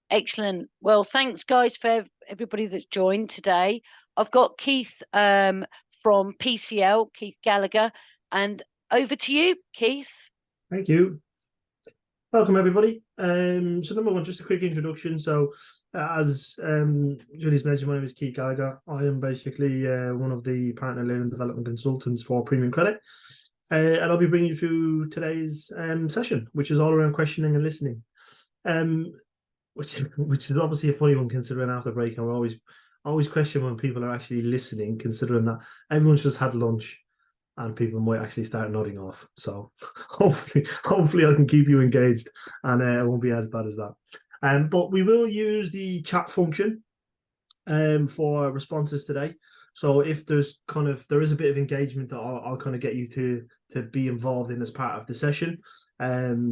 Excellent. Well, thanks, guys, for everybody that's joined today. I've got Keith from PCL, Keith Gallagher, and over to you, Keith. Thank you. Welcome, everybody. So number one, just a quick introduction. So as Julie's mentioned, my name is Keith Gallagher. I am basically one of the partner-led and development consultants for Premium Credit. And I'll be bringing you through today's session, which is all around questioning and listening. Which is obviously a funny one, considering after break, I always question when people are actually listening, considering that everyone's just had lunch and people might actually start nodding off. So hopefully I can keep you engaged and it won't be as bad as that. But we will use the chat function for responses today. So if there is a bit of engagement that I'll kind of get you to be involved in as part of the session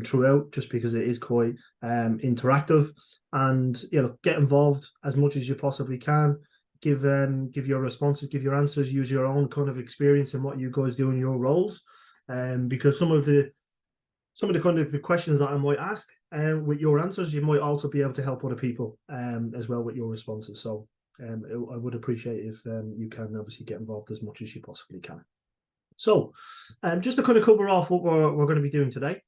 throughout, just because it is quite interactive, and get involved as much as you possibly can. Give your responses, give your answers, use your own kind of experience in what you guys do in your roles, because some of the kind of the questions that I might ask with your answers, you might also be able to help other people as well with your responses. So I would appreciate if you can obviously get involved as much as you possibly can. So just to kind of cover off what we're going to be doing today.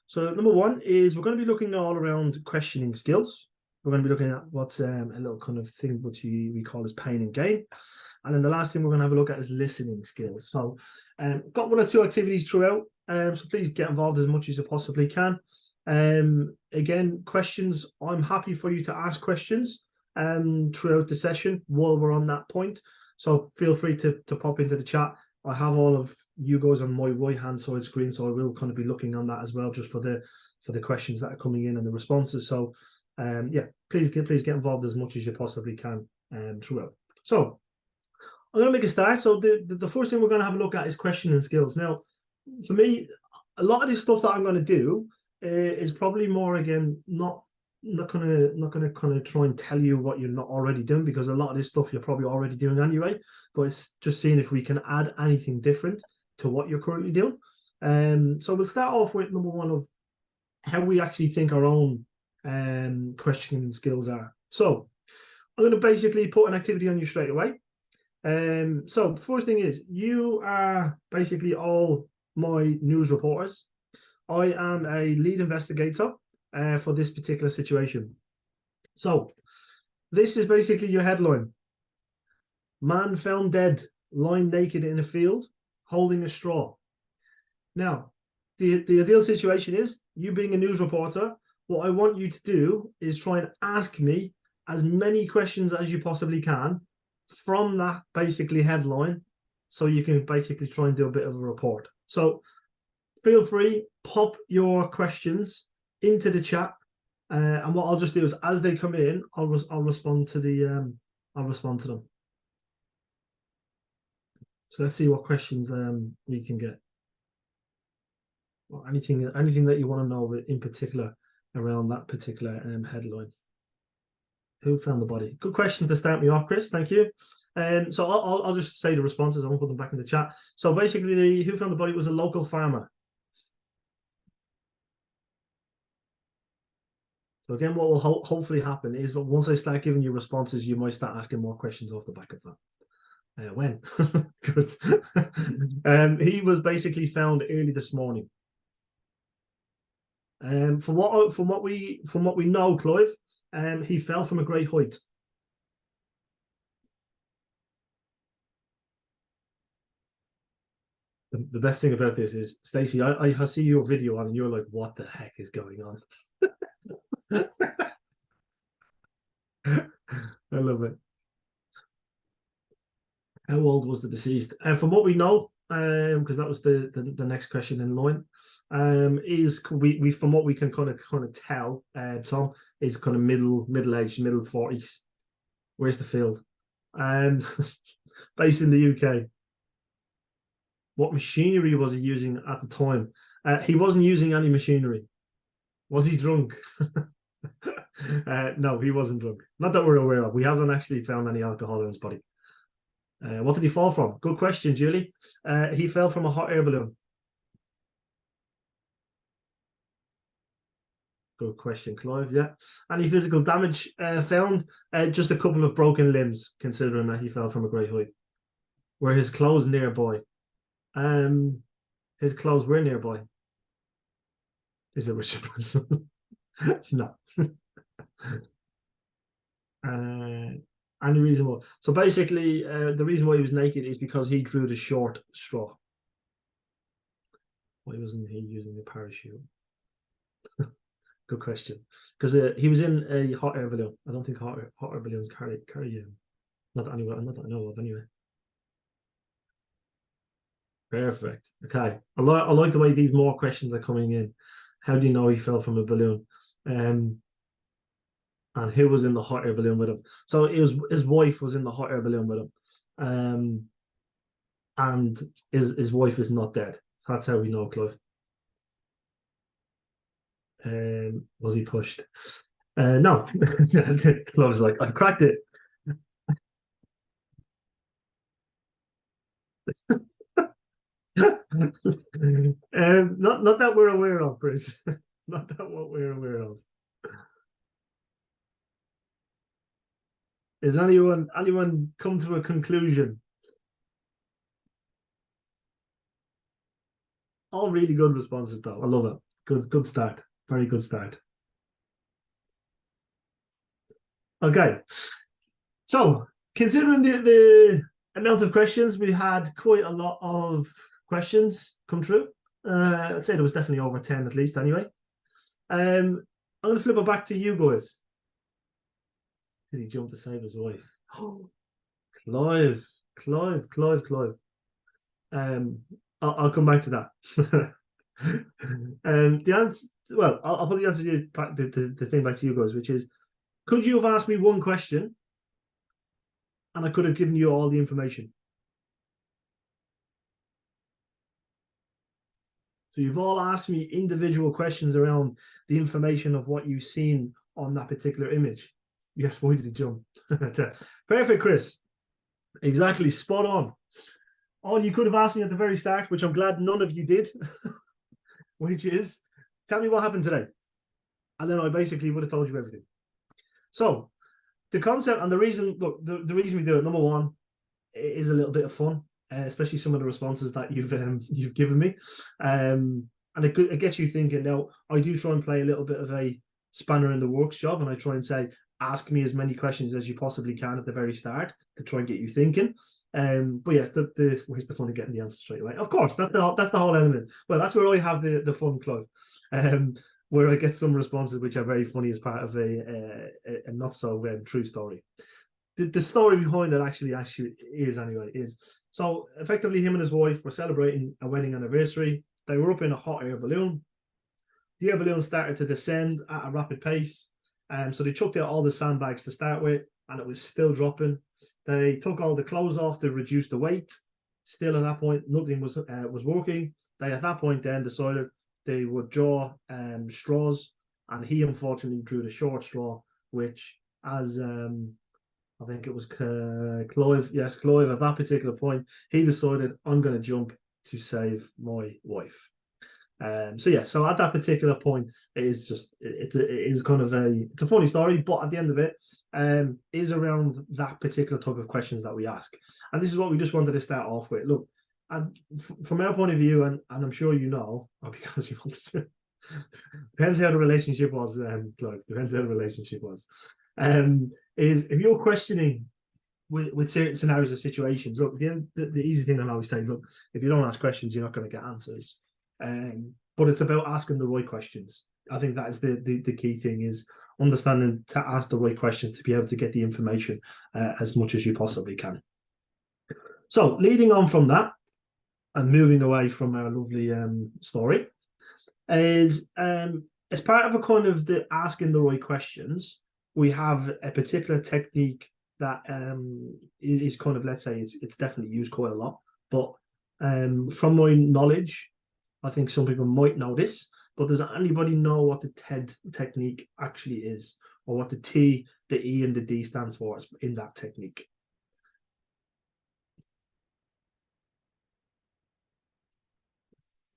So number one is we're going to be looking all around questioning skills. We're going to be looking at what's a little kind of thing which we call as pain and gain. And then the last thing we're going to have a look at is listening skills. So got one or two activities throughout. So please get involved as much as you possibly can. Again, questions, I'm happy for you to ask questions throughout the session while we're on that point. So feel free to pop into the chat. I have all of you guys on my right-hand side screen, so I will kind of be looking on that as well, just for the questions that are coming in and the responses. So please get involved as much as you possibly can throughout. So I'm going to make a start. So the first thing we're going to have a look at is questioning skills. Now, for me, a lot of this stuff that I'm going to do is probably more, again, not gonna kind of try and tell you what you're not already doing, because a lot of this stuff you're probably already doing anyway. But it's just seeing if we can add anything different to what you're currently doing. So we'll start off with number one of how we actually think our own questioning skills are. So I'm going to basically put an activity on you straight away. So the first thing is, you are basically all my news reporters. I am a lead investigator for this particular situation. So this is basically your headline. Man found dead, lying naked in a field, holding a straw. Now, the ideal situation is, you being a news reporter, what I want you to do is try and ask me as many questions as you possibly can from that basically headline, so you can basically try and do a bit of a report. So feel free, pop your questions into the chat, and what I'll just do is, as they come in, I'll respond to them. So let's see what questions we can get. Or anything that you want to know in particular around that particular headline. Who found the body? Good question to start me off, Chris. Thank you. So I'll just say the responses. I won't put them back in the chat. So basically, who found the body was a local farmer. So again, what will hopefully happen is that once I start giving you responses, you might start asking more questions off the back of that. When? Good. He was basically found early this morning. From what we know, Clive, he fell from a great height. The best thing about this is, Stacey, I see your video on and you're like, what the heck is going on? I love it. How old was the deceased? And from what we know, because that was the next question in line, is we from what we can kind of tell, Tom, is kind of middle-aged, middle 40s. Where's the field? Based in the UK. What machinery was he using at the time? He wasn't using any machinery. Was he drunk? No, he wasn't drunk. Not that we're aware of. We haven't actually found any alcohol in his body. What did he fall from? Good question, Julie. He fell from a hot air balloon. Good question, Clive. Yeah. Any physical damage found? Just a couple of broken limbs, considering that he fell from a great height. Were his clothes nearby? His clothes were nearby. Is it Richard Branson? No. Any reason why? So basically, the reason why he was naked is because he drew the short straw. Why wasn't he using a parachute? Good question. Because he was in a hot air balloon. I don't think hot air balloons carry not anywhere. Not that I know of anyway. Perfect. Okay. I like the way these more questions are coming in. How do you know he fell from a balloon? And who was in the hot air balloon with him? So it was his wife was in the hot air balloon with him. And his wife is not dead. That's how we know, Clive. Was he pushed? No. Clive's like, I've cracked it. Not that we're aware of, Chris. Not that what we're aware of. Is anyone come to a conclusion? All really good responses, though. I love it. Good start. Very good start. Okay. So, considering the amount of questions, we had quite a lot of questions come through. I'd say there was definitely over 10 at least anyway. I'm going to flip it back to you guys. Did he jump to save his wife? Oh, Clive. I'll come back to that. The answer, well, I'll put the answer to the thing back to you guys, which is, could you have asked me one question and I could have given you all the information? So you've all asked me individual questions around the information of what you've seen on that particular image. Yes, why did he jump? Perfect, Chris. Exactly, spot on. All you could have asked me at the very start, which I'm glad none of you did, which is, tell me what happened today. And then I basically would have told you everything. So the concept and the reason, look, the reason we do it, number one, it is a little bit of fun, especially some of the responses that you've given me. And it gets you thinking. Now, I do try and play a little bit of a spanner in the works job, and I try and say, ask me as many questions as you possibly can at the very start to try and get you thinking. But yes, where's the fun of getting the answer straight away? Of course, that's the whole element. Well, that's where I have the fun club, where I get some responses which are very funny as part of a not so true story. The story behind it actually is so effectively him and his wife were celebrating a wedding anniversary. They were up in a hot air balloon. The air balloon started to descend at a rapid pace. So they chucked out all the sandbags to start with, and it was still dropping. They took all the clothes off to reduce the weight. Still at that point, nothing was working. They at that point then decided they would draw straws, and he unfortunately drew the short straw, which as I think it was Clive. Yes, Clive. At that particular point, he decided, I'm going to jump to save my wife. So at that particular point, it is kind of it's a funny story, but at the end of it, is around that particular type of questions that we ask, and this is what we just wanted to start off with. Look, and from our point of view, and I'm sure you know, or because you wanted to, depends how the relationship was, Clive. Depends how the relationship was. Is if you're questioning with certain scenarios or situations, look, the easy thing I always say, look, if you don't ask questions, you're not going to get answers. But it's about asking the right questions. I think that is the key thing, is understanding to ask the right questions to be able to get the information as much as you possibly can. So leading on from that and moving away from our lovely story is as part of a kind of the asking the right questions, we have a particular technique that is kind of, let's say it's definitely used quite a lot, but from my knowledge, I think some people might know this, but does anybody know what the TED technique actually is, or what the T, the E, and the D stands for in that technique?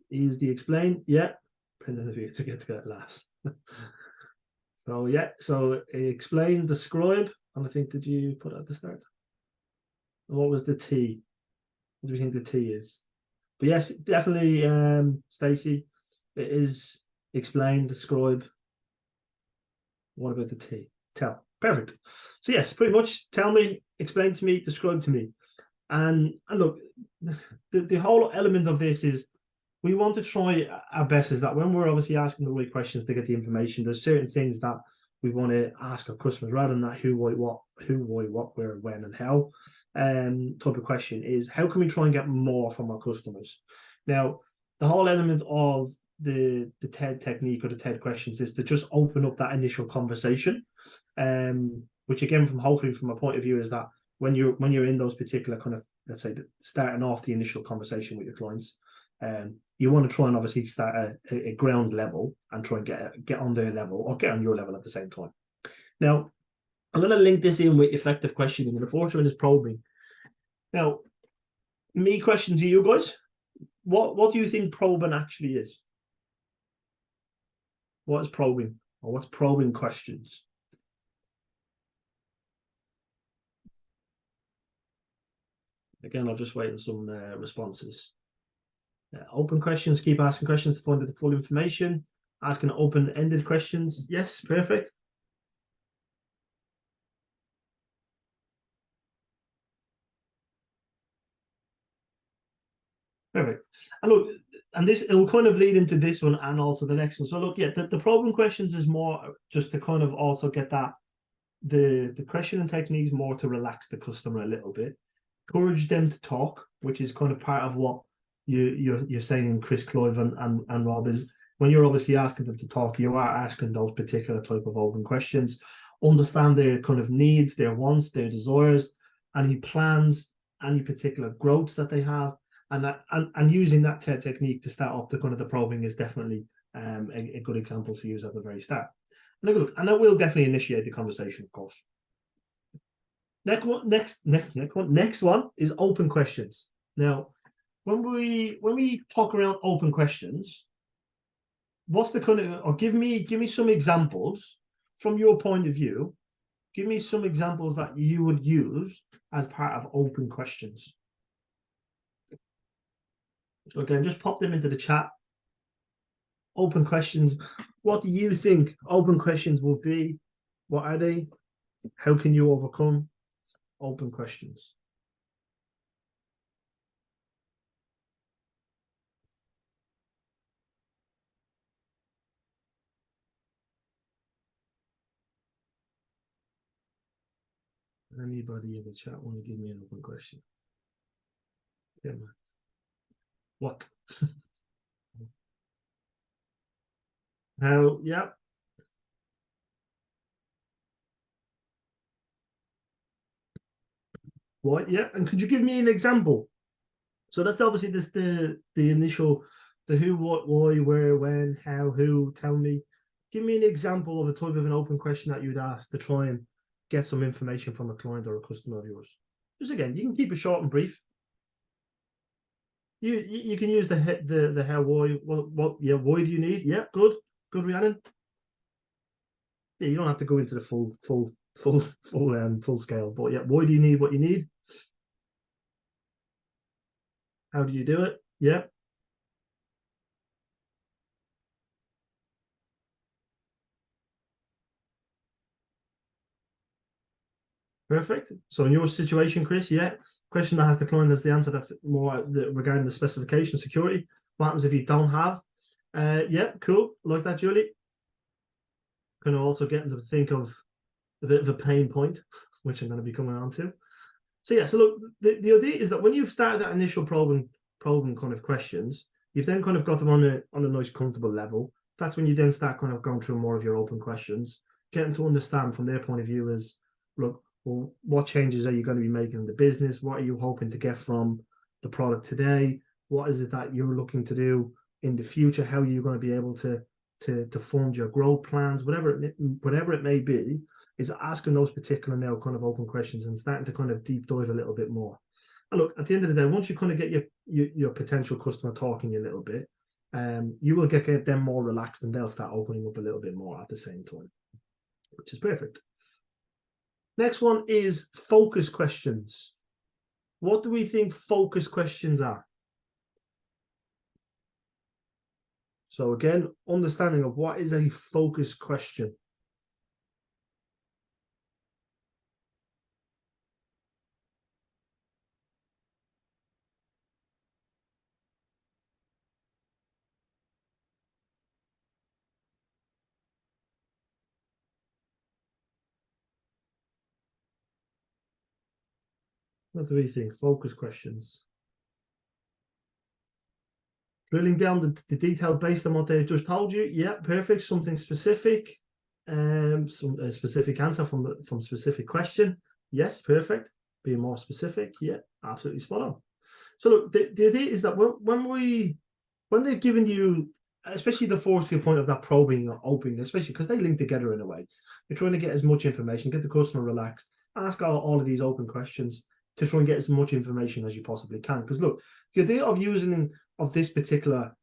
is the explain. Yeah, depending if you get to get last. So yeah, so explain, describe, and I think did you put at the start? What was the T? What do you think the T is? But yes, definitely, Stacey. It is explain, describe. What about the T? Tell. Perfect. So yes, pretty much tell me, explain to me, describe to me. And look, the whole element of this is we want to try our best is that when we're obviously asking the right questions to get the information, there's certain things that we want to ask our customers rather than that who, why, what, where, when, and how type of question is how can we try and get more from our customers? Now, the whole element of the TED technique or the TED questions is to just open up that initial conversation, which again, from hopefully from a point of view, is that when you're in those particular kind of, let's say, starting off the initial conversation with your clients, you want to try and obviously start a ground level and try and get on their level or get on your level at the same time. Now, I'm going to link this in with effective questioning, and the fourth one is probing. Now, me question to you guys: what do you think probing actually is? What is probing, or what's probing questions? Again, I'll just wait on some responses. Open questions, keep asking questions to find out the full information. Asking open-ended questions. Yes, perfect. Perfect. And look, and this, it will kind of lead into this one and also the next one. So look, yeah, the problem questions is more just to kind of also get that the questioning technique is more to relax the customer a little bit, encourage them to talk, which is kind of part of what you're saying, Chris, Clive, and Rob, is when you're obviously asking them to talk, you are asking those particular type of open questions, understand their kind of needs, their wants, their desires, any plans, any particular growths that they have, and using that TED technique to start off the kind of the probing is definitely a good example to use at the very start. And that will definitely initiate the conversation, of course. Next one is open questions. Now, when we talk around open questions, what's the kind of, or give me some examples from your point of view. Give me some examples that you would use as part of open questions. So again, just pop them into the chat. Open questions. What do you think open questions will be? What are they? How can you overcome? Open questions. Anybody in the chat want to give me an open question? Yeah, man. What? How? Yeah. What? Yeah. And could you give me an example? So that's obviously this the initial, the who, what, why, where, when, how, who. Tell me. Give me an example of a type of an open question that you'd ask to try and get some information from a client or a customer of yours. Just again, you can keep it short and brief. You can use the how, why, what, yeah, why do you need? Yeah, good, Rhiannon. Yeah, you don't have to go into the full scale, but yeah, why do you need what you need? How do you do it? Yeah. Perfect. So in your situation, Chris, yeah, question that has the client as the answer. That's more regarding the specification security. What happens if you don't have? Yeah, cool. Like that, Julie. Kind of also getting to think of a bit of a pain point, which I'm going to be coming on to. So yeah, so look, the idea is that when you've started that initial probing kind of questions, you've then kind of got them on a nice comfortable level. That's when you then start kind of going through more of your open questions, getting to understand from their point of view is, look, well, what changes are you going to be making in the business? What are you hoping to get from the product today? What is it that you're looking to do in the future? How are you going to be able to fund your growth plans? Whatever it may be, is asking those particular now kind of open questions and starting to kind of deep dive a little bit more. And look, at the end of the day, once you kind of get your potential customer talking a little bit, you will get them more relaxed and they'll start opening up a little bit more at the same time, which is perfect. Next one is focus questions. What do we think focus questions are? So again, understanding of what is a focus question. What do we think? Focus questions. Drilling down the detail based on what they've just told you. Yeah, perfect. Something specific. Some specific answer from specific question. Yes, perfect. Being more specific. Yeah, absolutely spot on. So look, the idea is that when they've given you, especially the first point of that probing or opening, especially because they link together in a way, you're trying to get as much information, get the customer relaxed, ask all of these open questions to try and get as much information as you possibly can. Because look, the idea of using of this particular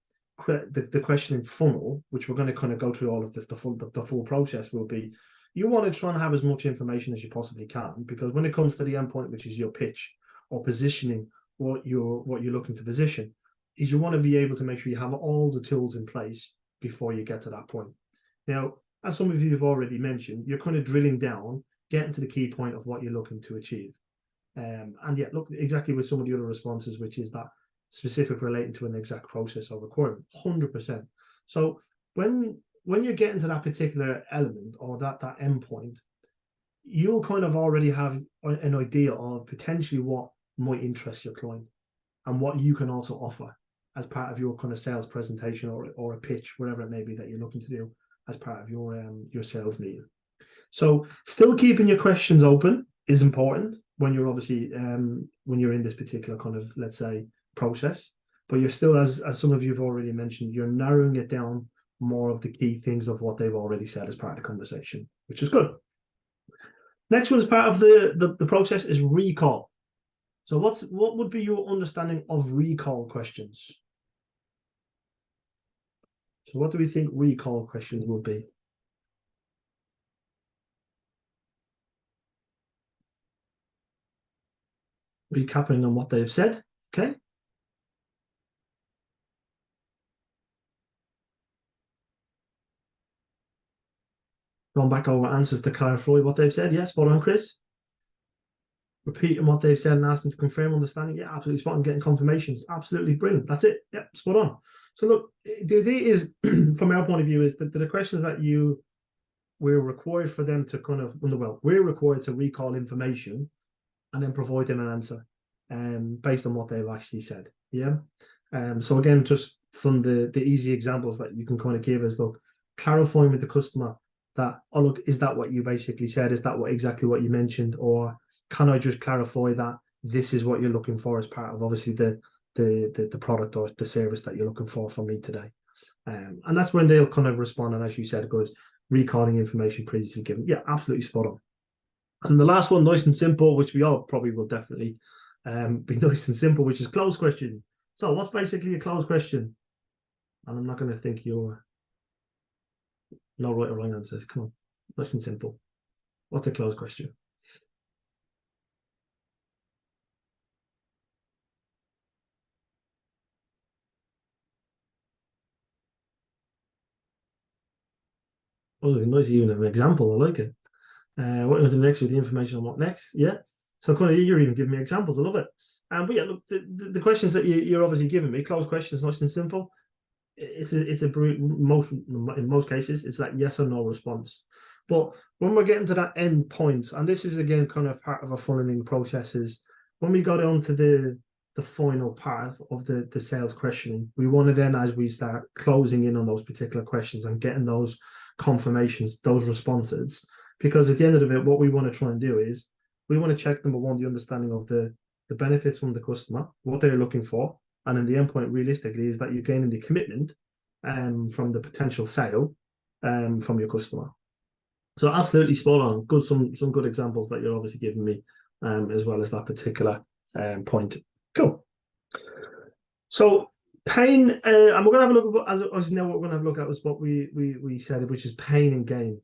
the questioning funnel, which we're going to kind of go through all of the full process, will be you want to try and have as much information as you possibly can, because when it comes to the endpoint, which is your pitch or positioning what you're looking to position, is you want to be able to make sure you have all the tools in place before you get to that point. Now, as some of you have already mentioned, you're kind of drilling down, getting to the key point of what you're looking to achieve. And yeah, look, exactly with some of the other responses, which is that specific relating to an exact process or requirement, 100%. So when you're getting to that particular element or that endpoint, you'll kind of already have an idea of potentially what might interest your client and what you can also offer as part of your kind of sales presentation or a pitch, whatever it may be that you're looking to do as part of your sales meeting. So still keeping your questions open is important when you're obviously when you're in this particular kind of, let's say, process, but you're still, as some of you have already mentioned, you're narrowing it down more of the key things of what they've already said as part of the conversation, which is good. Next one as part of the process is recall. So what would be your understanding of recall questions? So what do we think recall questions would be? Recapping on what they've said, okay? Going back over answers to clarify what they've said. Yes, spot on, Chris. Repeating what they've said and asking to confirm understanding. Yeah, absolutely spot on. Getting confirmations. Absolutely brilliant. That's it. Yeah, spot on. So look, the idea is, from our point of view, is that the questions that we're required for them to kind of, well, we're required to recall information and then provide them an answer based on what they've actually said. Yeah. So again, just from the easy examples that you can kind of give is, look, clarifying with the customer that, oh, look, is that what you basically said? Is that exactly what you mentioned? Or can I just clarify that this is what you're looking for as part of obviously the product or the service that you're looking for from me today? And that's when they'll kind of respond. And as you said, goes recalling information previously given. Yeah, absolutely spot on. And the last one, nice and simple, which we all probably will definitely be nice and simple, which is closed question. So what's basically a closed question? And I'm not going to think you're no right or wrong answers. Come on, nice and simple. What's a closed question? Oh, nice, even an example. I like it. What you want to do next with the information on what next? Yeah. So kind of you're even giving me examples. I love it. But yeah, look, the questions that you're obviously giving me, closed questions, nice and simple. In most cases, it's that yes or no response. But when we're getting to that end point, and this is again kind of part of a funneling process, is when we go down to the final part of the sales questioning, we want to then, as we start closing in on those particular questions and getting those confirmations, those responses, because at the end of it, what we want to try and do is we want to check, number one, the understanding of the benefits from the customer, what they're looking for, and then the endpoint realistically is that you're gaining the commitment from the potential sale from your customer. So absolutely spot on. Good, some good examples that you're obviously giving me as well as that particular point. Cool. So Pain, and we're gonna have a look at as now what we're gonna have a look at was what we said, which is pain and gain.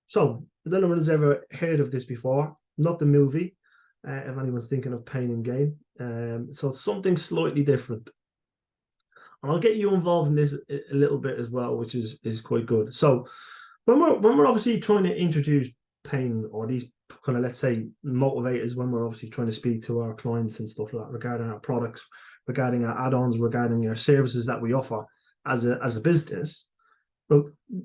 So I don't know if anyone's ever heard of this before, not the movie, if anyone's thinking of pain and gain. So it's something slightly different. And I'll get you involved in this a little bit as well, which is quite good. So when we're obviously trying to introduce pain or these kind of, let's say, motivators, when we're obviously trying to speak to our clients and stuff like that regarding our products, regarding our add-ons, regarding our services that we offer as a business. But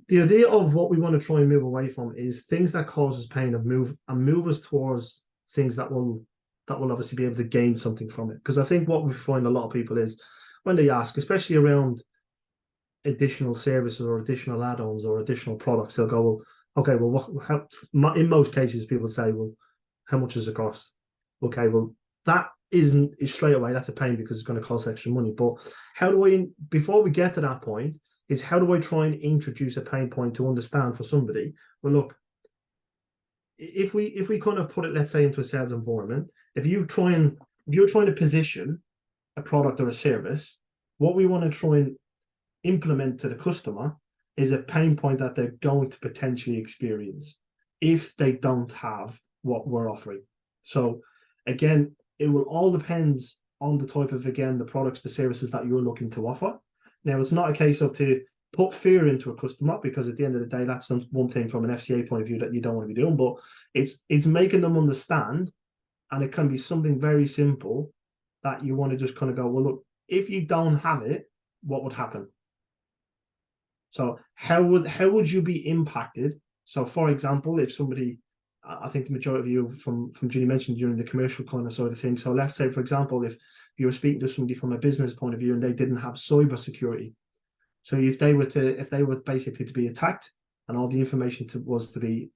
the idea of what we want to try and move away from is things that causes pain and move us towards things that will obviously be able to gain something from it. Because I think what we find a lot of people is when they ask, especially around additional services or additional add-ons or additional products, they'll go, well, okay, well, in most cases, people say, well, how much does it cost? Okay, well, that is straight away, that's a pain because it's going to cost extra money. But how do we, before we get to that point, is how do I try and introduce a pain point to understand for somebody? Well, look, if we kind of put it, let's say, into a sales environment, if you're trying to position a product or a service, what we want to try and implement to the customer is a pain point that they're going to potentially experience if they don't have what we're offering. So again, it will all depend on the type of, again, the products, the services that you're looking to offer. Now, it's not a case of to put fear into a customer, because at the end of the day, that's one thing from an FCA point of view that you don't want to be doing, but it's making them understand, and it can be something very simple that you want to just kind of go, well, look, if you don't have it, what would happen? So how would you be impacted? So, for example, if somebody, I think the majority of you from Julie mentioned during the commercial kind of side of things. So let's say, for example, if you were speaking to somebody from a business point of view and they didn't have cyber security. So if they were basically to be attacked and all the information was to be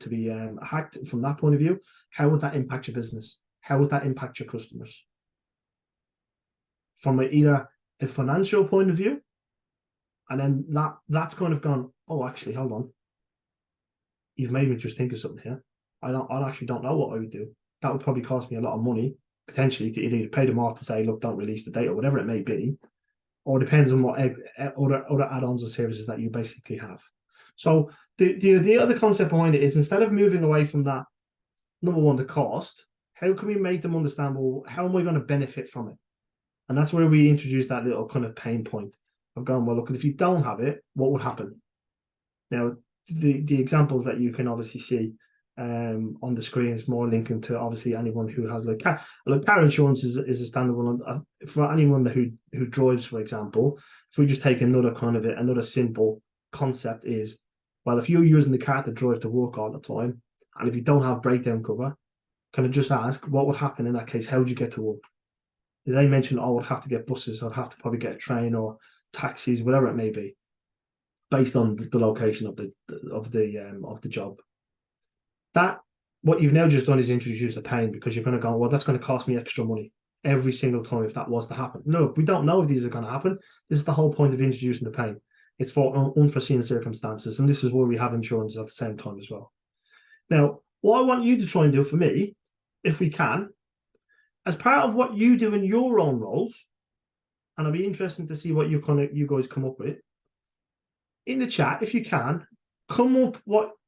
hacked from that point of view, how would that impact your business? How would that impact your customers? From either a financial point of view, and then that's kind of gone, oh, actually, hold on. You've made me just think of something here. I actually don't know what I would do. That would probably cost me a lot of money, potentially, to either pay them off to say, look, don't release the data, or whatever it may be, or depends on what other add-ons or services that you basically have. So the other concept behind it is, instead of moving away from that, number one, the cost, how can we make them understand, well, how am I going to benefit from it? And that's where we introduce that little kind of pain point of going, well, look, if you don't have it, what would happen? Now, the examples that you can obviously see on the screen is more linking to obviously anyone who has car insurance is a standard one for anyone who drives, for example. If we just take another simple concept is, well, if you're using the car to drive to work all the time, and if you don't have breakdown cover, can I just ask what would happen in that case? How would you get to work? They mentioned, oh, I'd have to get buses, I'd have to probably get a train or taxis, whatever it may be, based on the location of the job. That, what you've now just done is introduce a pain, because you're going to go, well, that's going to cost me extra money every single time if that was to happen. No, we don't know if these are going to happen. This is the whole point of introducing the pain. It's for unforeseen circumstances, and this is where we have insurance at the same time as well. Now, what I want you to try and do for me, if we can, as part of what you do in your own roles, and it'll be interesting to see what you guys come up with in the chat, if you can, come up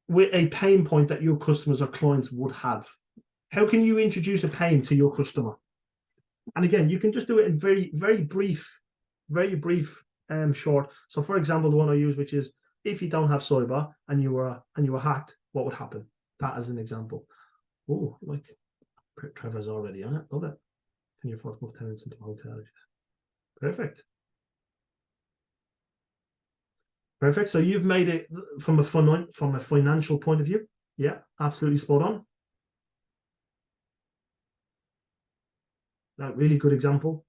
with a pain point that your customers or clients would have. How can you introduce a pain to your customer? And again, you can just do it in very, very brief, short. So, for example, the one I use, which is, if you don't have cyber and you were hacked, what would happen? That as an example. Oh, like Trevor's already on it. Love it. Can you afford more tenants into hotels? Perfect. Perfect. So you've made it from a financial point of view. Yeah, absolutely spot on. That really good example.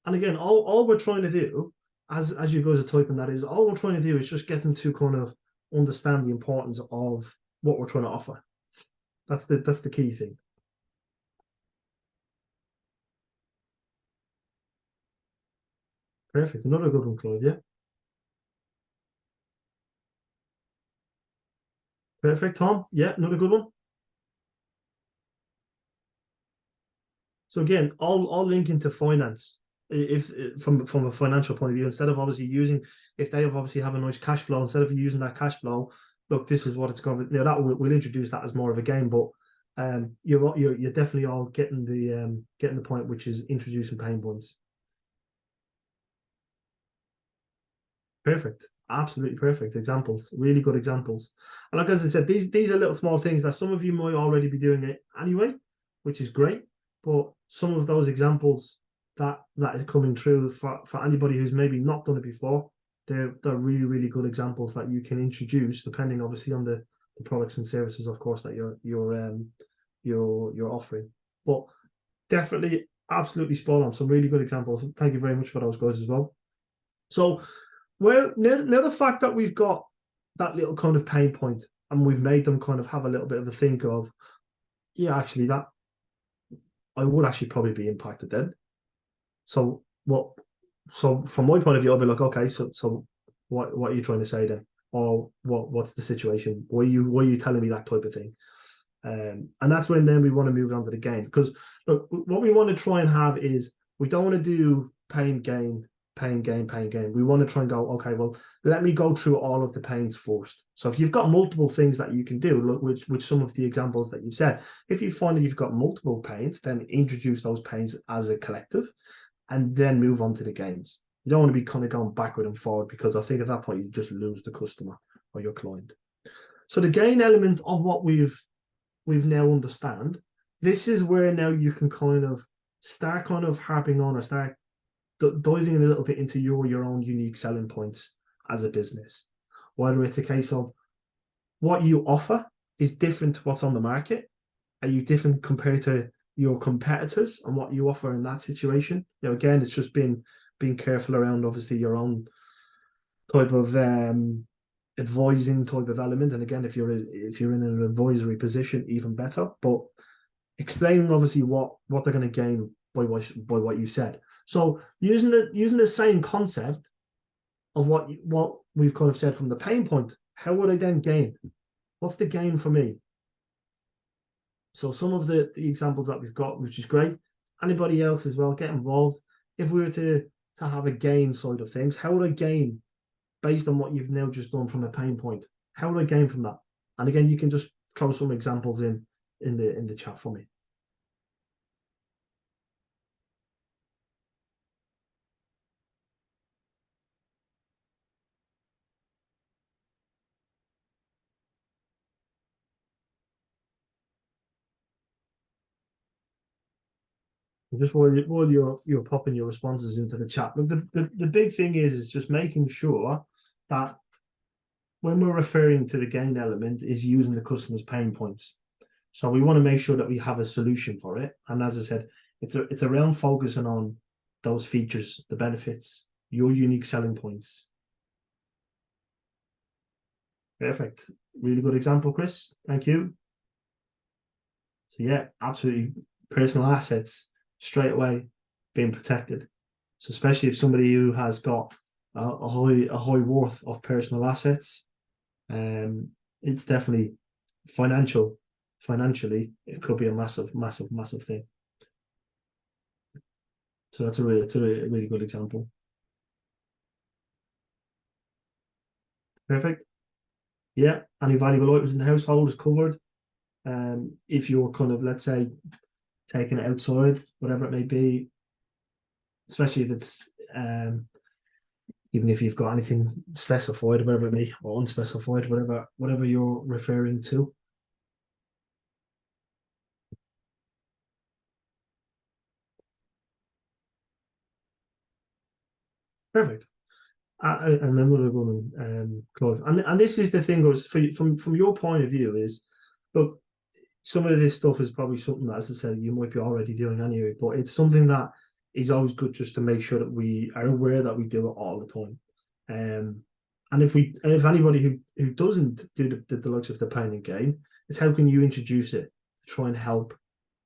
And again, all we're trying to do, as you guys are typing that, is all we're trying to do is just get them to kind of understand the importance of what we're trying to offer. That's the key thing. Perfect. Another good one, Clive. Yeah. Perfect, Tom. Yeah, another good one. So again, all linking to finance. if from a financial point of view, instead of obviously using, if they obviously have a nice cash flow, instead of using that cash flow, look, this is what it's going to, that we'll introduce that as more of a game, but you're definitely all getting the point, which is introducing pain points. Perfect. Absolutely perfect examples. Really good examples. And like as I said, these are little small things that some of you might already be doing it anyway, which is great. But some of those examples that is coming through for anybody who's maybe not done it before, they're really, really good examples that you can introduce, depending obviously on the products and services, of course, that you're offering. But definitely absolutely spot on. Some really good examples. Thank you very much for those guys as well. So well, now the fact that we've got that little kind of pain point and we've made them kind of have a little bit of a think of, yeah, actually that I would actually probably be impacted then. So from my point of view, I'll be like, okay, so what are you trying to say then? Or what's the situation? Why are you telling me that type of thing? And that's when then we want to move on to the game. Because look, what we want to try and have is, we don't want to do pain gain. We want to try and go, okay, well, let me go through all of the pains first. So if you've got multiple things that you can do, look, which some of the examples that you've said, if you find that you've got multiple pains, then introduce those pains as a collective and then move on to the gains. You don't want to be kind of going backward and forward, because I think at that point you just lose the customer or your client. So the gain element of what we've now understand, this is where now you can kind of start kind of harping on, or start diving a little bit into your own unique selling points as a business. Whether it's a case of what you offer is different to what's on the market. Are you different compared to your competitors and what you offer in that situation? Again, it's just being careful around obviously your own type of advising type of element. And again, if you're in an advisory position, even better. But explaining obviously what they're going to gain by what you said. So using the same concept of what we've kind of said from the pain point, how would I then gain? What's the gain for me? So some of the examples that we've got, which is great. Anybody else as well, get involved. If we were to have a gain side of things, how would I gain based on what you've now just done from a pain point? How would I gain from that? And again, you can just throw some examples in the chat for me. Just while you're popping your responses into the chat, look, the big thing is just making sure that when we're referring to the gain element is using the customer's pain points. So we want to make sure that we have a solution for it. And as I said, it's around focusing on those features, the benefits, your unique selling points. Perfect. Really good example, Chris. Thank you. So yeah, absolutely. Personal assets straight away being protected. So especially if somebody who has got a high worth of personal assets, it's definitely financially it could be a massive thing. So that's a really good example. Perfect. Yeah, any valuable items in the household is covered. If you're kind of, let's say, taking it outside, whatever it may be, especially if it's even if you've got anything specified, whatever it may, or unspecified, whatever you're referring to. Perfect. And then we're going, Clive, and this is the thing, goes from your point of view is, look, some of this stuff is probably something that, as I said, you might be already doing anyway, but it's something that is always good just to make sure that we are aware that we do it all the time. And if anybody who doesn't do the likes of the pain and gain, it's how can you introduce it to try and help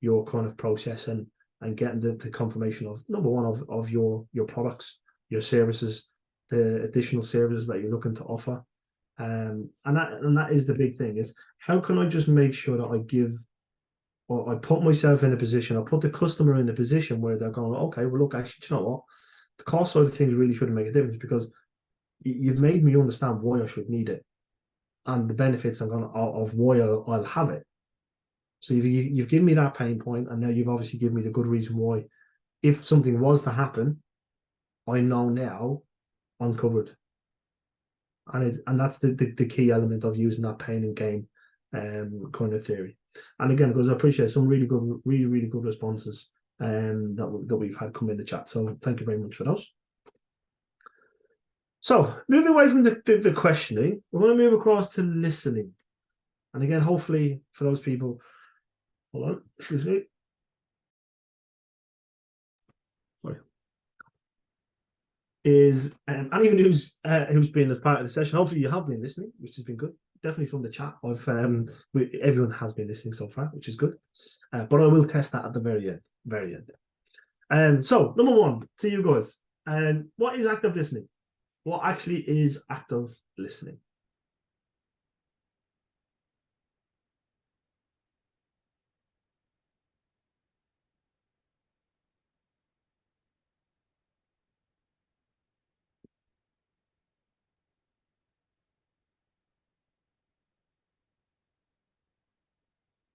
your kind of process and getting the confirmation of, number one, of your products, your services, the additional services that you're looking to offer. And that is the big thing, is how can I just make sure that I give or I put myself in a position, I put the customer in a position where they're going, okay, well, look, actually, you know what? The cost side of things really shouldn't make a difference because you've made me understand why I should need it and the benefits of why I'll have it. So you've given me that pain point, and now you've obviously given me the good reason why, if something was to happen, I know now I'm covered. And that's the key element of using that pain and gain kind of theory. And again, because I appreciate some really good responses that we've had come in the chat. So thank you very much for those. So moving away from the questioning, we're going to move across to listening. And again, hopefully for those people, hold on, excuse me. Sorry. Is anyone who's been as part of the session, hopefully you have been listening, which has been good. Definitely from the chat, everyone has been listening so far, which is good. But I will test that at the very end. So number one to you guys, what is active listening? What actually is active listening?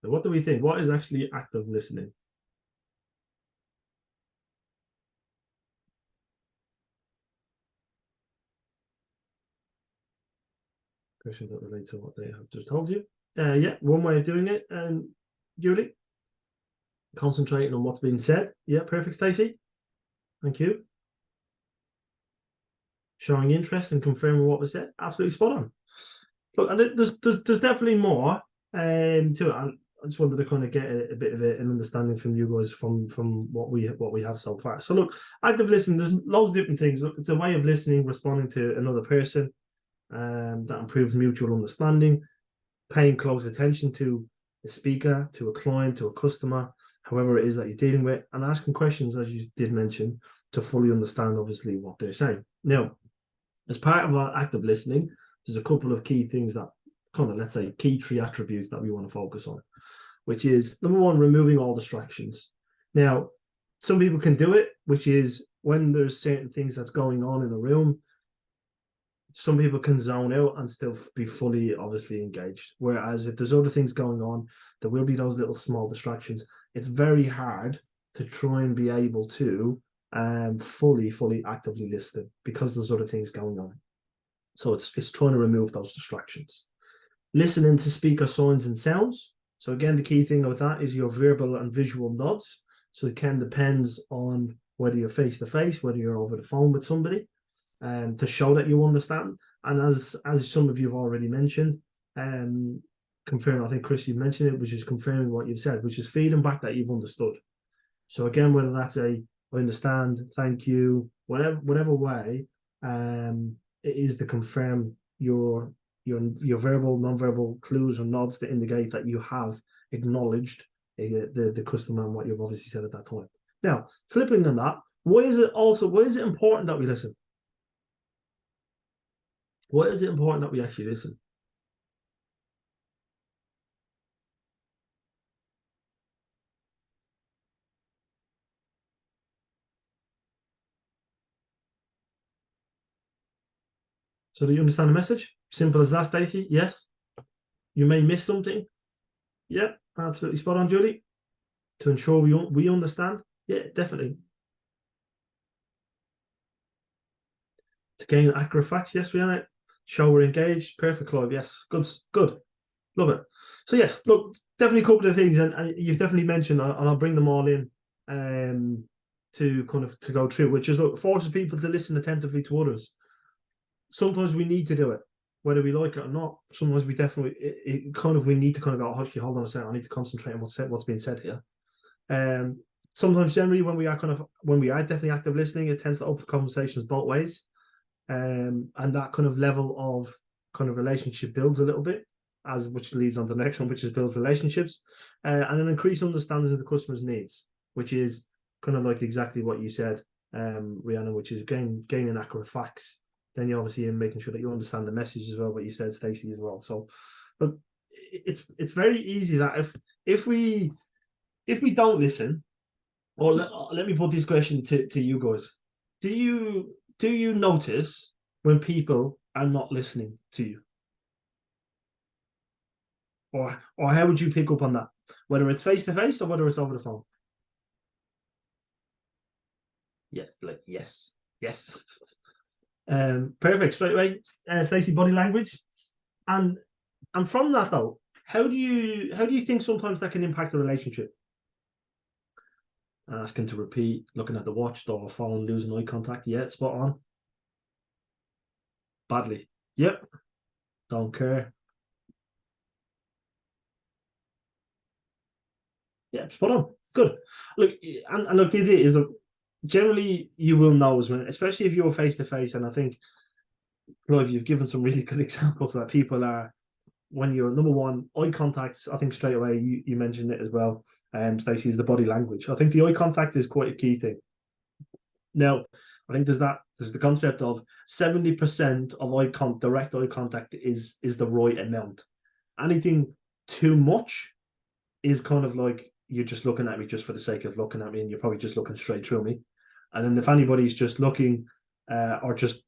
So what do we think? What is actually active listening? Questions that relate to what they have just told you. Yeah, one way of doing it. Julie, concentrating on what's being said. Yeah, perfect, Stacey. Thank you. Showing interest and confirming what was said. Absolutely spot on. Look, and there's definitely more to it. I just wanted to kind of get a bit of an understanding from you guys from what we have so far. So look, active listening, there's loads of different things. Look, it's a way of listening, responding to another person, that improves mutual understanding, paying close attention to a speaker, to a client, to a customer, however it is that you're dealing with, and asking questions, as you did mention, to fully understand, obviously, what they're saying. Now, as part of our active listening, there's a couple of key things that kind of, let's say, key three attributes that we want to focus on, which is number one, removing all distractions. Now, some people can do it, which is when there's certain things that's going on in the room, some people can zone out and still be fully, obviously, engaged. Whereas if there's other things going on, there will be those little small distractions. It's very hard to try and be able to fully actively listen because there's other things going on. So it's trying to remove those distractions. Listening to speaker signs and sounds. So again, the key thing with that is your verbal and visual nods. So it can depends on whether you're face to face, whether you're over the phone with somebody, to show that you understand. And as some of you have already mentioned, confirming, I think Chris, you mentioned it, which is confirming what you've said, which is feeding back that you've understood. So again, whether that's I understand, thank you, whatever way, it is to confirm your verbal, non-verbal clues or nods to indicate that you have acknowledged the customer and what you've obviously said at that time. Now, flipping on that, why is it important that we listen? Why is it important that we actually listen? So do you understand the message? Simple as that, Stacey? Yes? You may miss something? Yeah, absolutely spot on, Julie. To ensure we understand? Yeah, definitely. To gain accurate facts? Yes, we are it. Show we're engaged. Perfect, Clive. Yes, good. Love it. So yes, look, definitely a couple of things, and you've definitely mentioned, and I'll bring them all in to kind of to go through, which is, look, forces people to listen attentively to others. Sometimes we need to do it, whether we like it or not. Sometimes we definitely we need to kind of go, actually, hold on a second, I need to concentrate on what's being said here. Sometimes, generally, when we are definitely active listening, it tends to open conversations both ways, and that kind of level of kind of relationship builds a little bit, which leads on to the next one, which is build relationships, and an increased understanding of the customer's needs, which is kind of like exactly what you said, Rihanna, which is gaining accurate facts. Then you're obviously making sure that you understand the message as well, what you said, Stacey, as well. So, but it's very easy that if we if we don't listen, or let me put this question to you guys: do you notice when people are not listening to you, or how would you pick up on that, whether it's face to face or whether it's over the phone? Yes, like yes, yes. Perfect. Straight away, Stacey, body language, and from that though, how do you think sometimes that can impact a relationship? Asking to repeat, looking at the watch, or phone, losing eye contact. Yeah, spot on. Badly. Yep. Don't care. Yeah, spot on. Good. Look, and look, the idea is that generally you will know as well, especially if you're face to face. And I think, Clive, you've given some really good examples that people are, when you're number one, eye contact. I think straight away you mentioned it as well. Stacey, is the body language. I think the eye contact is quite a key thing. Now, I think there's the concept of 70% of direct eye contact is the right amount. Anything too much is kind of like you're just looking at me just for the sake of looking at me, and you're probably just looking straight through me. And then if anybody's just looking or just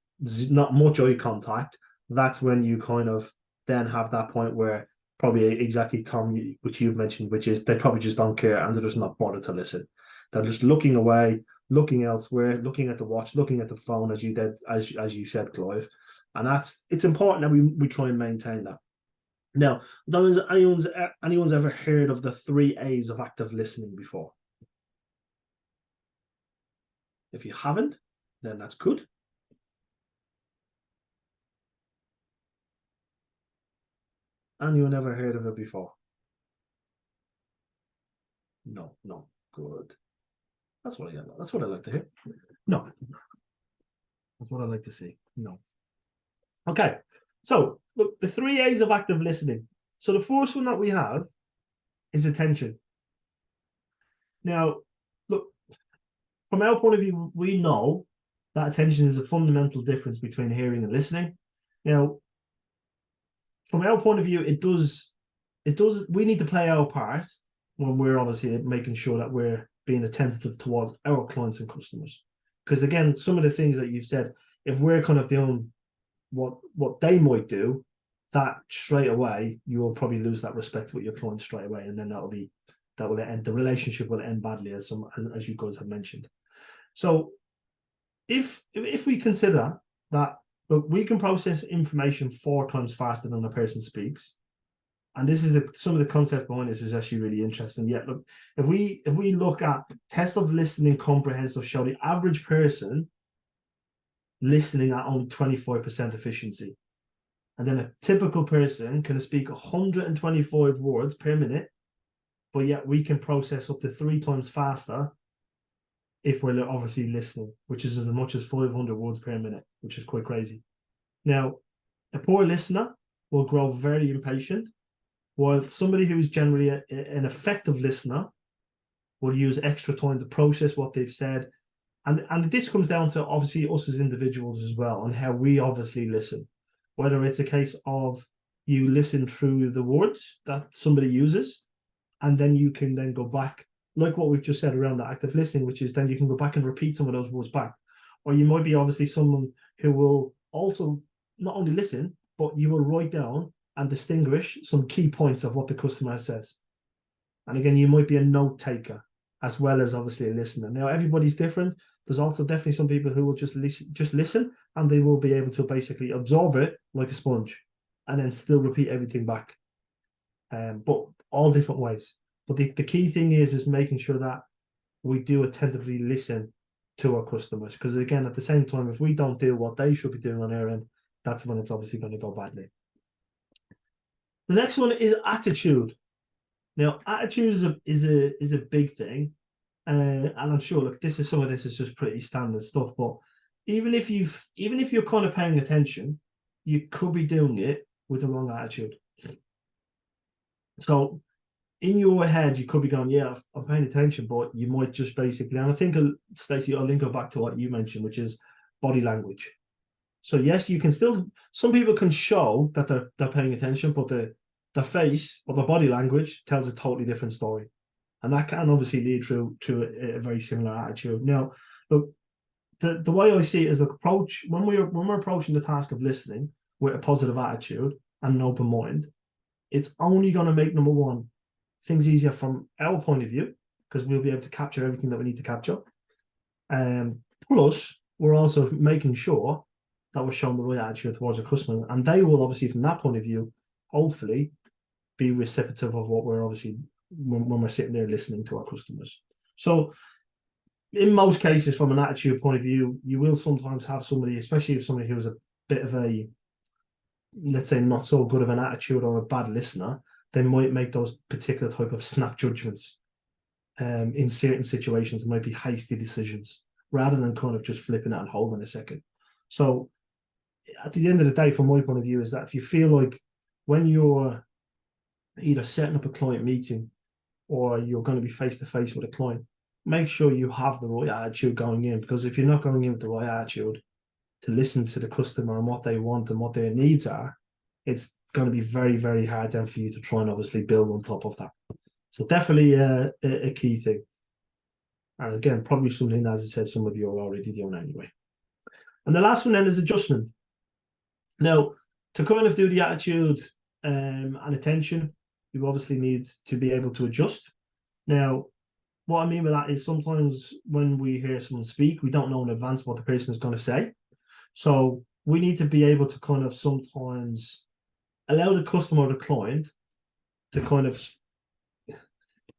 not much eye contact, that's when you kind of then have that point where probably exactly, Tom, which you've mentioned, which is they probably just don't care and they're just not bothered to listen. They're just looking away, looking elsewhere, looking at the watch, looking at the phone, as you did, as you said, Clive. And it's important that we try and maintain that. Now, has anyone's ever heard of the 3 A's of active listening before? If you haven't, then that's good. Anyone ever heard of it before? No, good. That's what I like to hear. No, that's what I like to see. No. Okay, so look, the 3 A's of active listening. So the first one that we have is attention. Now, look, from our point of view, we know that attention is a fundamental difference between hearing and listening. Now, from our point of view, it does. We need to play our part when we're obviously making sure that we're being attentive towards our clients and customers. Because again, some of the things that you've said, if we're kind of doing what they might do, that straight away you will probably lose that respect with your client straight away, and then that will end, the relationship will end badly, as you guys have mentioned. So if we consider that, look, we can process information 4 times faster than a person speaks, and this is some of the concept behind this is actually really interesting. Yet, look, if we look at tests of listening comprehensive show the average person listening at only 25% efficiency, and then a typical person can speak 125 words per minute, but yet we can process up to 3 times faster if we're obviously listening, which is as much as 500 words per minute, which is quite crazy. Now, a poor listener will grow very impatient, while somebody who is generally an effective listener will use extra time to process what they've said. And this comes down to obviously us as individuals as well, and how we obviously listen. Whether it's a case of you listen through the words that somebody uses, and then you can then go back, like what we've just said around the active listening, which is then you can go back and repeat some of those words back. Or you might be obviously someone who will also not only listen, but you will write down and distinguish some key points of what the customer says. And again, you might be a note taker as well as obviously a listener. Now, everybody's different. There's also definitely some people who will just listen, and they will be able to basically absorb it like a sponge and then still repeat everything back. But all different ways. But the key thing is making sure that we do attentively listen to our customers. Because again, at the same time, if we don't do what they should be doing on their end, that's when it's obviously going to go badly. The next one is attitude. Now, attitude is a big thing, and I'm sure, look, some of this is just pretty standard stuff. But even if you're kind of paying attention, you could be doing it with the wrong attitude. So in your head, you could be going, yeah, I'm paying attention, but you might just basically, and I think, Stacey, I'll link it back to what you mentioned, which is body language. So yes, you can still, some people can show that they're paying attention, but the face or the body language tells a totally different story. And that can obviously lead to a very similar attitude. Now, look, the way I see it is approach when we're approaching the task of listening with a positive attitude and an open mind, it's only going to make, number one, things easier from our point of view, because we'll be able to capture everything that we need to capture. Plus, we're also making sure that we're showing the right attitude towards a customer, and they will obviously, from that point of view, hopefully be receptive of what we're obviously when we're sitting there listening to our customers. So in most cases, from an attitude point of view, you will sometimes have somebody, especially if somebody who's a bit of a, let's say, not so good of an attitude or a bad listener, they might make those particular type of snap judgments. In certain situations, it might be hasty decisions rather than kind of just flipping it and holding a second. So at the end of the day, from my point of view, is that if you feel like when you're either setting up a client meeting or you're going to be face-to-face with a client, make sure you have the right attitude going in, because if you're not going in with the right attitude to listen to the customer and what they want and what their needs are, it's going to be very, very hard then for you to try and obviously build on top of that. So definitely a key thing. And again, probably something, as I said, some of you are already doing anyway. And the last one then is adjustment. Now, to kind of do the attitude and attention, you obviously need to be able to adjust. Now, what I mean by that is sometimes when we hear someone speak, we don't know in advance what the person is going to say. So we need to be able to kind of sometimes allow the customer or the client to kind of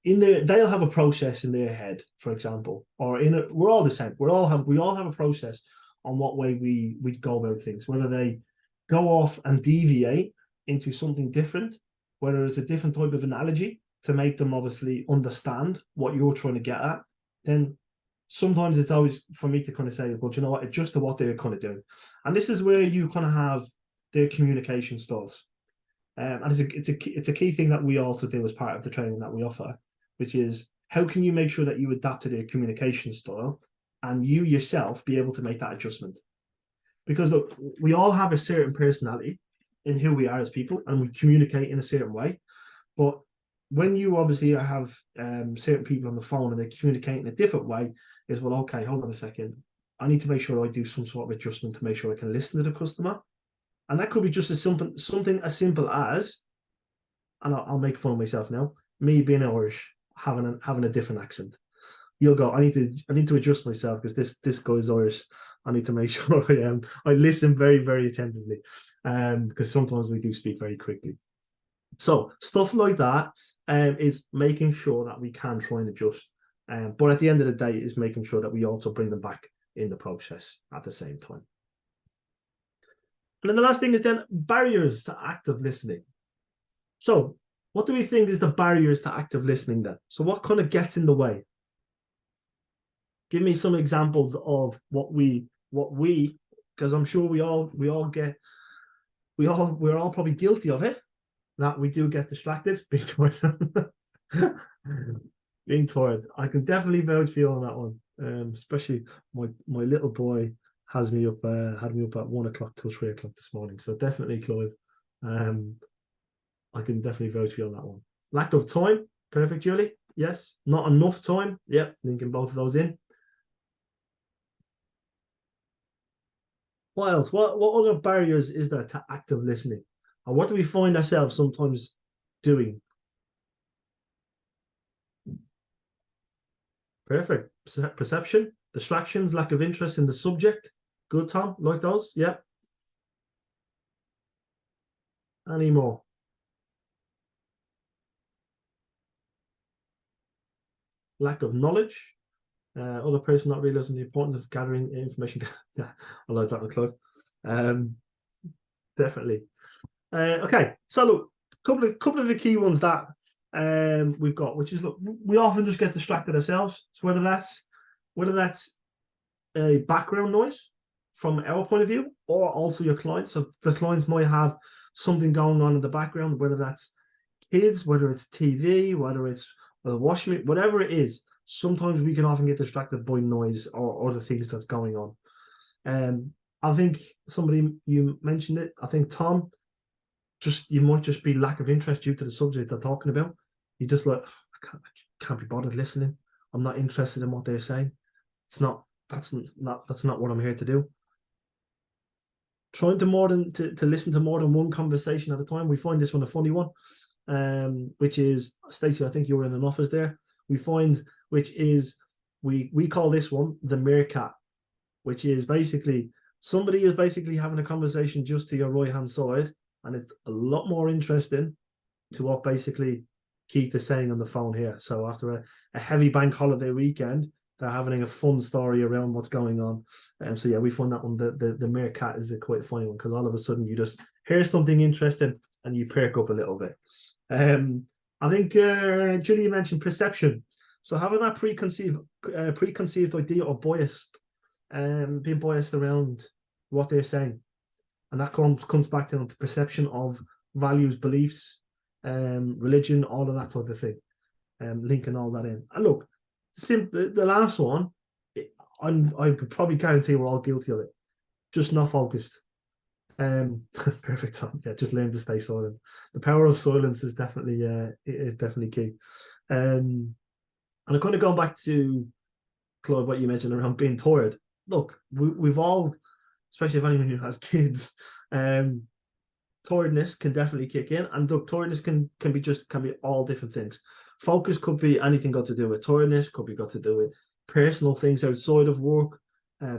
they'll have a process in their head, for example, or we're all the same. We all have a process on what way we go about things, whether they go off and deviate into something different, whether it's a different type of analogy to make them obviously understand what you're trying to get at, then sometimes it's always for me to kind of say, well, you know what, adjust to what they're kind of doing. And this is where you kind of have their communication styles. And it's a key thing that we also do as part of the training that we offer, which is how can you make sure that you adapt to their communication style and you yourself be able to make that adjustment? Because look, we all have a certain personality in who we are as people, and we communicate in a certain way. But when you obviously have certain people on the phone and they communicate in a different way, is, well, okay, hold on a second. I need to make sure I do some sort of adjustment to make sure I can listen to the customer. And that could be just something as simple as, and I'll make fun of myself now, me being Irish, having a different accent. You'll go, I need to adjust myself because this guy's Irish. I need to make sure I listen very, very attentively, because sometimes we do speak very quickly. So stuff like that is making sure that we can try and adjust. But at the end of the day, is making sure that we also bring them back in the process at the same time. And then the last thing is then barriers to active listening. So what do we think is the barriers to active listening then? So what kind of gets in the way? Give me some examples of what we, because I'm sure we're all probably guilty of it, that we do get distracted, being tired. I can definitely vouch for you on that one. Especially my little boy had me up at 1 o'clock till 3 o'clock this morning. So definitely, Clive, I can definitely vouch for you on that one. Lack of time, perfect, Julie. Yes, not enough time. Yep, linking both of those in. What else? What other barriers is there to active listening? And what do we find ourselves sometimes doing? Perfect. Perception, distractions, lack of interest in the subject. Good, Tom. Like those? Yep. Any more? Lack of knowledge. Other person not realizing the importance of gathering information. Yeah, I like that one, Clive. Definitely. Okay, so look, couple of the key ones that we've got, which is, look, we often just get distracted ourselves. So whether that's a background noise from our point of view, or also your clients. So the clients might have something going on in the background, whether that's kids, whether it's TV, whether it's the washing machine, whatever it is. Sometimes we can often get distracted by noise or other things that's going on. I think you mentioned it. I think Tom, you might just be lack of interest due to the subject they're talking about. You just like, I can't be bothered listening. I'm not interested in what they're saying. That's not what I'm here to do. Trying to listen to more than one conversation at a time. We find this one a funny one, which is, Stacey, I think you were in an office there. We call this one the meerkat, which is basically somebody is basically having a conversation just to your right hand side, and it's a lot more interesting to what basically Keith is saying on the phone here. So after a heavy bank holiday weekend, they're having a fun story around what's going on. So yeah, we find that one, the meerkat, is a quite funny one, because all of a sudden you just hear something interesting and you perk up a little bit. I think Julie mentioned perception. So having that preconceived idea or being biased around what they're saying, and that comes back to the perception of values, beliefs, religion, all of that type of thing, linking all that in. And look, the last one, I could probably guarantee we're all guilty of it. Just not focused. Perfect time. Yeah, just learn to stay silent. The power of silence is definitely key. And I kind of going back to Claude, what you mentioned around being tired. Look, we've all, especially if anyone who has kids, tiredness can definitely kick in, and look, tiredness can be all different things. Focus could be anything got to do with tiredness, could be got to do with personal things outside of work,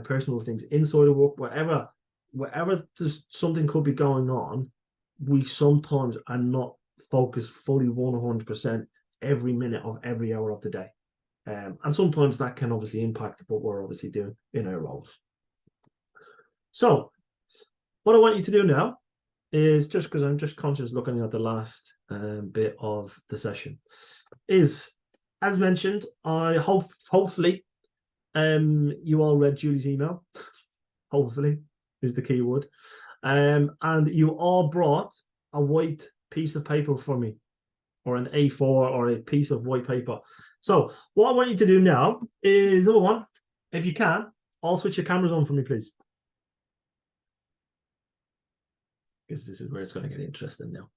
personal things inside of work, whatever there's something could be going on. We sometimes are not focused fully 100% every minute of every hour of the day, and sometimes that can obviously impact what we're obviously doing in our roles. So what I want you to do now is, just because I'm just conscious looking at the last bit of the session, is, as mentioned, I hopefully you all read Julie's email. Hopefully is the key word. And you all brought a white piece of paper for me, or an A4 or a piece of white paper. So what I want you to do now is, number one, if you can, all switch your cameras on for me, please. Because this is where it's going to get interesting now.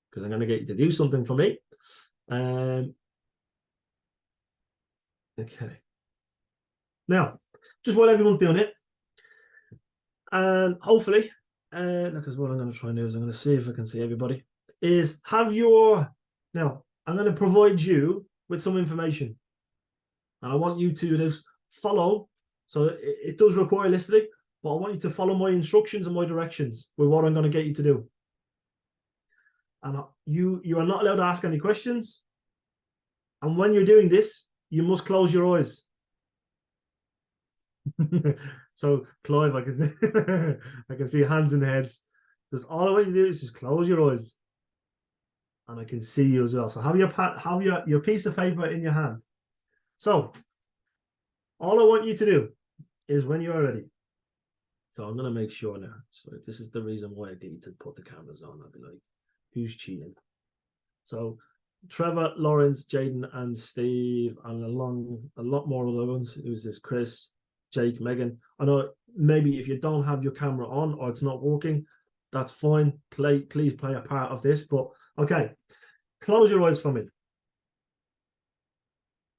Because I'm going to get you to do something for me. Okay. Now, just while everyone's doing it, and hopefully, because what I'm going to try and do is I'm going to see if I can see everybody, is now, I'm going to provide you with some information. And I want you to just follow. So it does require listening, but I want you to follow my instructions and my directions with what I'm going to get you to do. And you are not allowed to ask any questions. And when you're doing this, you must close your eyes. So, Clive, I can see, I can see hands and heads. Just all I want you to do is just close your eyes, and I can see you as well. So have your piece of paper in your hand. So all I want you to do is, when you're ready. So I'm going to make sure now. So this is the reason why I need to put the cameras on. I'll be like, who's cheating? So Trevor, Lawrence, Jaden, and Steve, and a lot more other ones. Who's this? Chris, Jake, Megan. I know maybe if you don't have your camera on or it's not working, that's fine. Please play a part of this. But okay, close your eyes for me.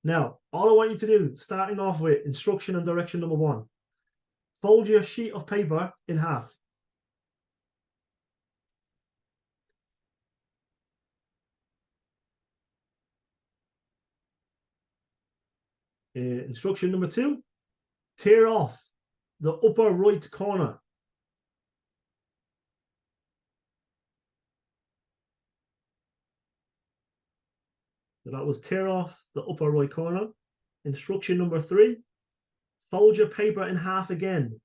Now, all I want you to do, starting off with instruction and direction number one, fold your sheet of paper in half. Instruction number two, tear off the upper right corner. So that was tear off the upper right corner. Instruction number three, fold your paper in half again.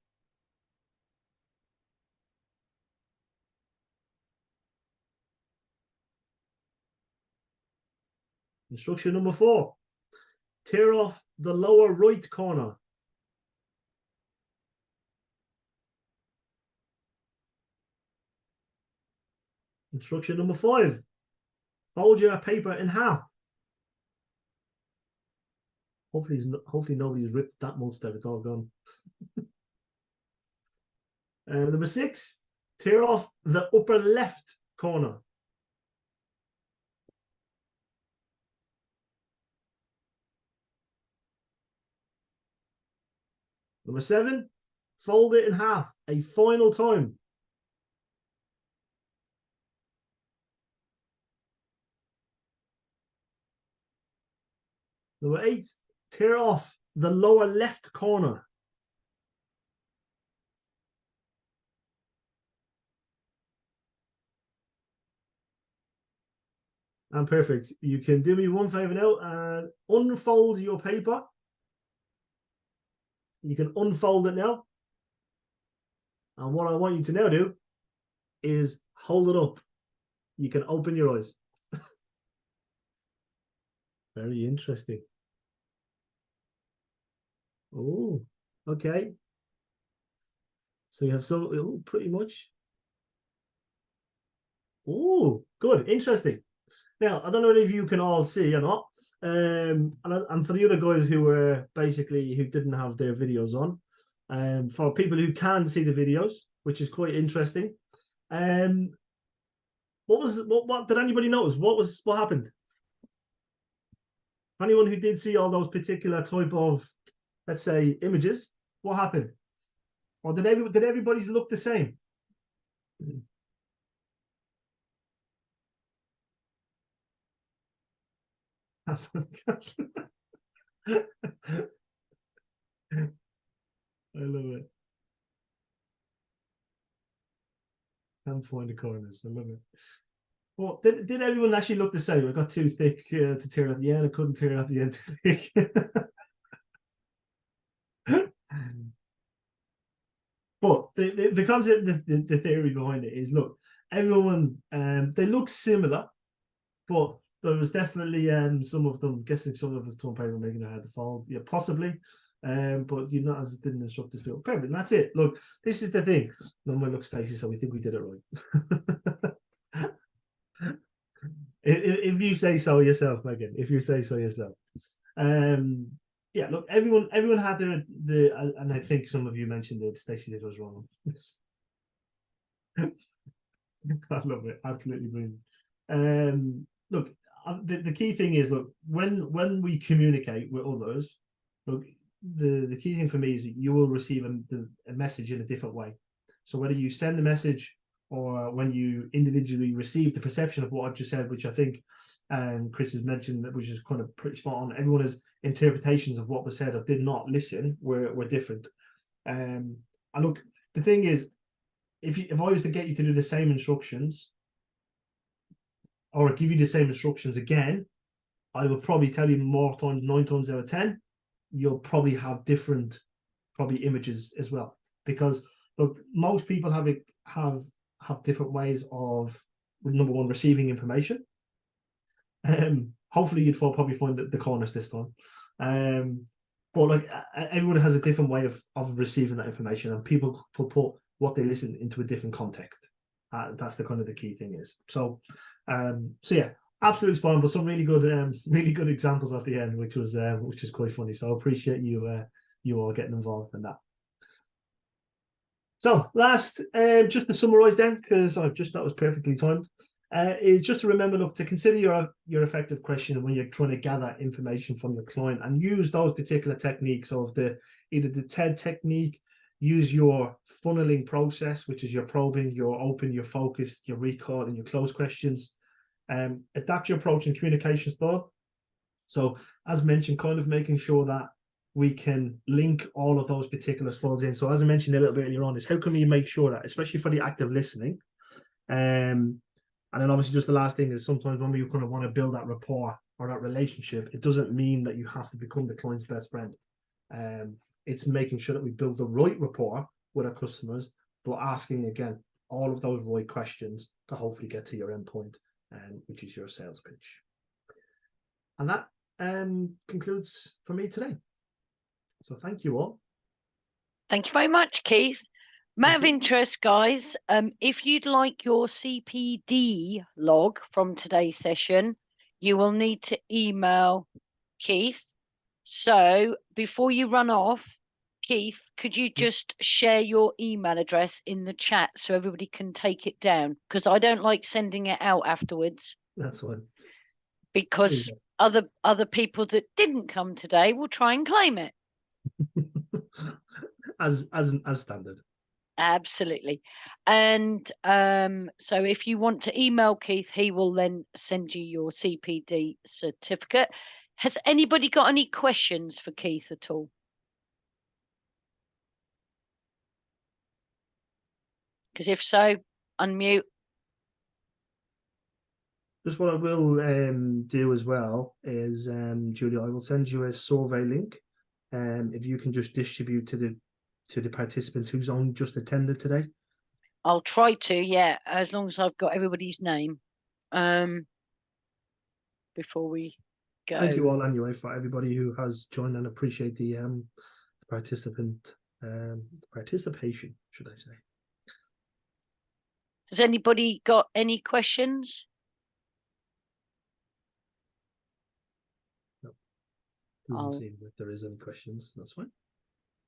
Instruction number four, tear off the lower right corner. Instruction number five, fold your paper in half. Hopefully nobody's ripped that much that it's all gone. Number six, tear off the upper left corner. Number 7, fold it in half a final time. Number 8, tear off the lower left corner. And perfect. You can do me one favor now and unfold your paper. You can unfold it now. And what I want you to now do is hold it up. You can open your eyes. Very interesting. Oh, okay. So you have some, pretty much. Oh, good. Interesting. Now, I don't know if you can all see or not. And for the other guys who were basically who didn't have their videos on, for people who can see the videos, which is quite interesting. What did anybody notice? What happened? Anyone who did see all those particular type of, let's say, images, what happened? Or did everybody's look the same? I love it. Can't find the corners. I love it. Well, did everyone actually look the same? It got too thick to tear at the end. I couldn't tear it at the end too thick. But the concept, the theory behind it is, look, everyone they look similar, but there was definitely some of them, guessing some of us torn paper making it hard to fold. Yeah, possibly. But you not as didn't instruct us to do it. Perfect. And that's it. Look, this is the thing. No one looks Stacey, so we think we did it right. If you say so yourself, Megan. If you say so yourself. Yeah, look, everyone had and I think some of you mentioned that Stacey did was wrong. I love it. Absolutely brilliant. Look, the key thing is, look, when we communicate with others, look, the key thing for me is that you will receive a message in a different way. So whether you send the message or when you individually receive the perception of what I just said, which I think Chris has mentioned, which is kind of pretty spot on. Everyone has interpretations of what was said or did not listen were different. And look, the thing is, if I was to get you to do the same instructions or give you the same instructions again, I would probably tell you more times, 9 times out of 10, you'll probably have different images as well. Because look, most people have different ways of, number one, receiving information. Hopefully you'd probably find the corners this time. But like everyone has a different way of receiving that information, and people put what they listen into a different context. That's the kind of the key thing is. So yeah, absolutely spot on, but some really good examples at the end, which was quite funny. So I appreciate you all getting involved in that. So last, just to summarise then, because I've just that was perfectly timed, is just to remember, look, to consider your effective question when you're trying to gather information from your client, and use those particular techniques of either the TED technique, use your funneling process, which is your probing, your open, your focused, your recall, and your close questions. Adapt your approach and communication style. So as mentioned, kind of making sure that we can link all of those particular styles in. So as I mentioned a little bit earlier on, is how can we make sure that, especially for the active listening, and then obviously just the last thing is sometimes when we kind of want to build that rapport or that relationship, it doesn't mean that you have to become the client's best friend. It's making sure that we build the right rapport with our customers, but asking again all of those right questions to hopefully get to your end point, which is your sales pitch. And that concludes for me today. So thank you all. Thank you very much, Keith. Matter of interest, guys, if you'd like your CPD log from today's session, you will need to email Keith. So before you run off, Keith, could you just share your email address in the chat so everybody can take it down? Because I don't like sending it out afterwards. That's fine. Because other people that didn't come today will try and claim it. as standard. Absolutely. And so if you want to email Keith, he will then send you your CPD certificate. Has anybody got any questions for Keith at all? Because if so, unmute. Just what I will do as well is, Julia, I will send you a survey link. If you can just distribute to the participants who's on just attended today. I'll try to, yeah, as long as I've got everybody's name. Before we go. Thank you all anyway for everybody who has joined, and appreciate the participation, should I say. Has anybody got any questions? No. Doesn't seem like there is any questions. That's fine.